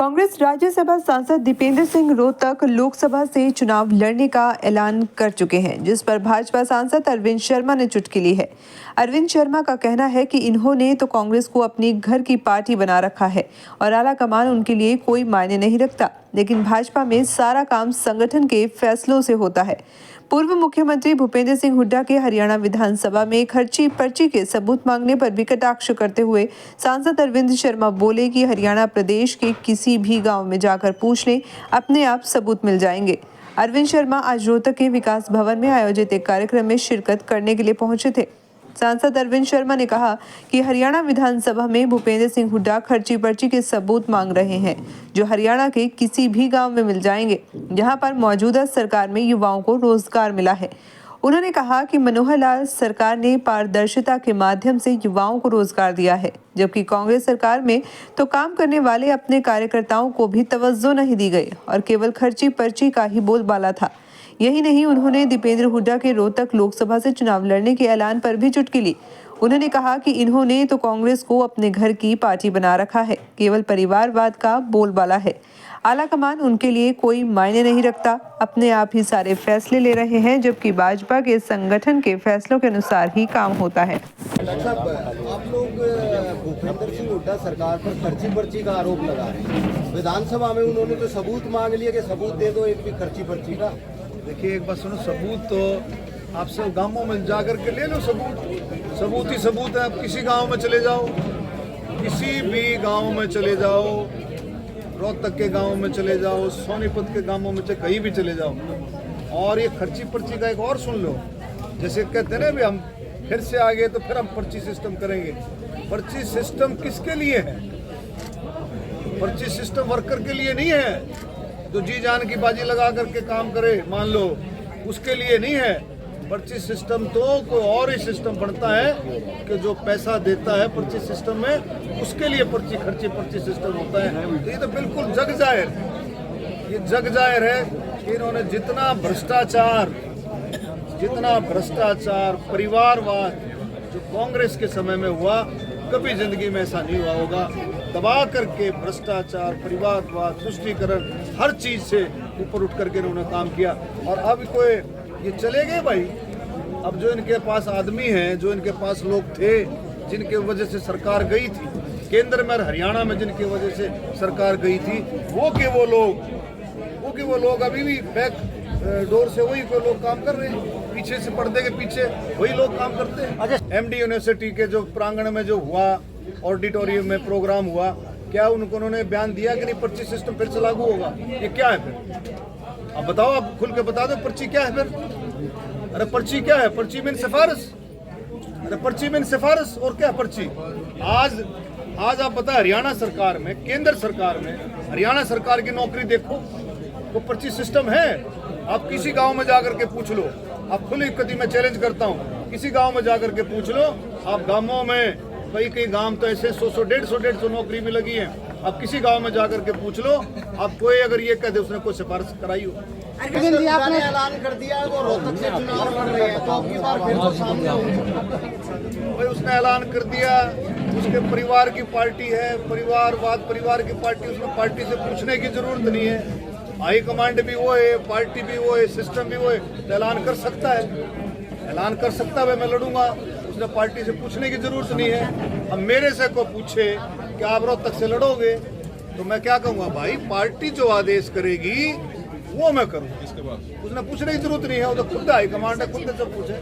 कांग्रेस राज्यसभा सांसद दीपेंद्र सिंह रोहतक लोकसभा से चुनाव लड़ने का ऐलान कर चुके हैं, जिस पर भाजपा सांसद अरविंद शर्मा ने चुटकी ली है। अरविंद शर्मा का कहना है कि इन्होंने तो कांग्रेस को अपनी घर की पार्टी बना रखा है और आला कमान उनके लिए कोई मायने नहीं रखता, लेकिन भाजपा में सारा काम संगठन के फैसलों से होता है। पूर्व मुख्यमंत्री भूपेंद्र सिंह हुड्डा के हरियाणा विधानसभा में खर्ची पर्ची के सबूत मांगने पर भी कटाक्ष करते हुए सांसद अरविंद शर्मा बोले कि हरियाणा प्रदेश के किसी भी गांव में जाकर पूछ लें, अपने आप सबूत मिल जाएंगे। अरविंद शर्मा आज रोहतक के विकास भवन में आयोजित एक कार्यक्रम में शिरकत करने के लिए पहुंचे थे। सांसद अरविंद शर्मा ने कहा कि हरियाणा विधानसभा में भूपेंद्र सिंह हुड्डा खर्ची पर्ची के सबूत मांग रहे हैं, जो हरियाणा के किसी भी गांव में मिल जाएंगे, जहां पर मौजूदा सरकार में युवाओं को रोजगार मिला है। उन्होंने कहा कि मनोहर लाल सरकार ने पारदर्शिता के माध्यम से युवाओं को रोजगार दिया है, जबकि कांग्रेस सरकार में तो काम करने वाले अपने कार्यकर्ताओं को भी तवज्जो नहीं दी गई और केवल खर्ची पर्ची का ही बोलबाला था। यही नहीं, उन्होंने दीपेंद्र हुड्डा के रोहतक लोकसभा से चुनाव लड़ने के ऐलान पर भी चुटकी ली। उन्होंने कहा कि इन्होंने तो कांग्रेस को अपने घर की पार्टी बना रखा है, केवल परिवारवाद का बोलबाला है। आला कमान उनके लिए कोई मायने नहीं रखता, अपने आप ही सारे फैसले ले रहे हैं, जबकि भाजपा के संगठन के फैसलों के अनुसार ही काम होता है। आप लोग भूपेंद्र सिंह हुड्डा सरकार पर खर्ची पर्ची का आरोप लगा रहे हैं। विधानसभा में उन्होंने तो सबूत मांग लिया कि सबूत दे दो एक भी खर्ची पर्ची का। देखिए, एक बात सुनो, सबूत तो आप सब गांवों में जा कर के ले लो। सबूत ही सबूत है। आप किसी गांव में चले जाओ, किसी भी गांव में चले जाओ, रोहतक के गांव में चले जाओ, सोनीपत के गांवों में कहीं भी चले जाओ, और ये खर्ची पर्ची का एक और सुन लो। जैसे कहते हैं ना, भी हम फिर से आ गए तो फिर हम पर्ची सिस्टम करेंगे। पर्ची सिस्टम किसके लिए है? पर्ची सिस्टम वर्कर के लिए नहीं है, जो जी जान की बाजी लगा करके काम करे, मान लो, उसके लिए नहीं है। पर्ची सिस्टम तो कोई और ही सिस्टम बनता है कि जो पैसा देता है पर्ची सिस्टम में, उसके लिए खर्ची पर्ची सिस्टम होता है। तो ये तो बिल्कुल जग जाहिर है कि इन्होंने जितना भ्रष्टाचार, परिवारवाद जो कांग्रेस के समय में हुआ, कभी जिंदगी में ऐसा नहीं हुआ होगा। दबा करके भ्रष्टाचार, परिवारवाद, तुष्टीकरण, हर चीज से ऊपर उठ करके इन्होंने काम किया। और अब कोई ये चले गए भाई। अब जो इनके पास आदमी हैं, जो इनके पास लोग थे, जिनके वजह से सरकार गई थी केंद्र में और हरियाणा में, जिनकी वजह से सरकार गई थी, वो के वो लोग अभी भी बैक डोर से वही कोई लोग काम कर रहे हैं। पीछे से, पर्दे के पीछे वही लोग काम करते हैं। एमडी यूनिवर्सिटी के जो प्रांगण में जो हुआ, ऑडिटोरियम में प्रोग्राम हुआ, क्या उन्होंने बयान दिया कि नहीं पर्ची सिस्टम फिर से लागू होगा? ये क्या है फिर? अब बताओ, आप खुल के बता दो, पर्ची क्या है फिर? अरे पर्ची क्या है? पर्ची में सिफारिश। अरे पर्ची में सिफारिश और क्या पर्ची? आज आप बताओ, हरियाणा सरकार में, केंद्र सरकार में, हरियाणा सरकार की नौकरी देखो, वो पर्ची सिस्टम है। आप किसी गांव में जाकर के पूछ लो, आप खुली कदी में चैलेंज करता हूँ, किसी गांव में जाकर के पूछ लो। आप गांवों में कई गांव तो ऐसे 100-150 नौकरी भी लगी है। आप किसी गांव में जाकर के पूछ लो, आप कोई अगर ये कह दे उसने कोई सिफारिश कराई हो। अरविंद जी, आपने ऐलान कर दिया वो रोहतक से चुनाव लड़ रहे हैं, तो आपकी बार फिर तो सामने भाई उसने ऐलान कर दिया, उसके परिवार की पार्टी है, परिवार की पार्टी, उसमें पार्टी से पूछने की जरूरत नहीं है। हाई कमांड भी वो है, पार्टी भी वो है, सिस्टम भी वो है, तो ऐलान कर सकता है मैं लड़ूंगा। उसने पार्टी से पूछने की जरूरत नहीं है। अब मेरे से को पूछे कि आप रोहतक से लड़ोगे, तो मैं क्या कहूँगा? भाई पार्टी जो आदेश करेगी वो मैं करूँगा। उसने पूछने की जरूरत नहीं है, वो तो खुद हाई कमांड है, खुद से सब पूछे।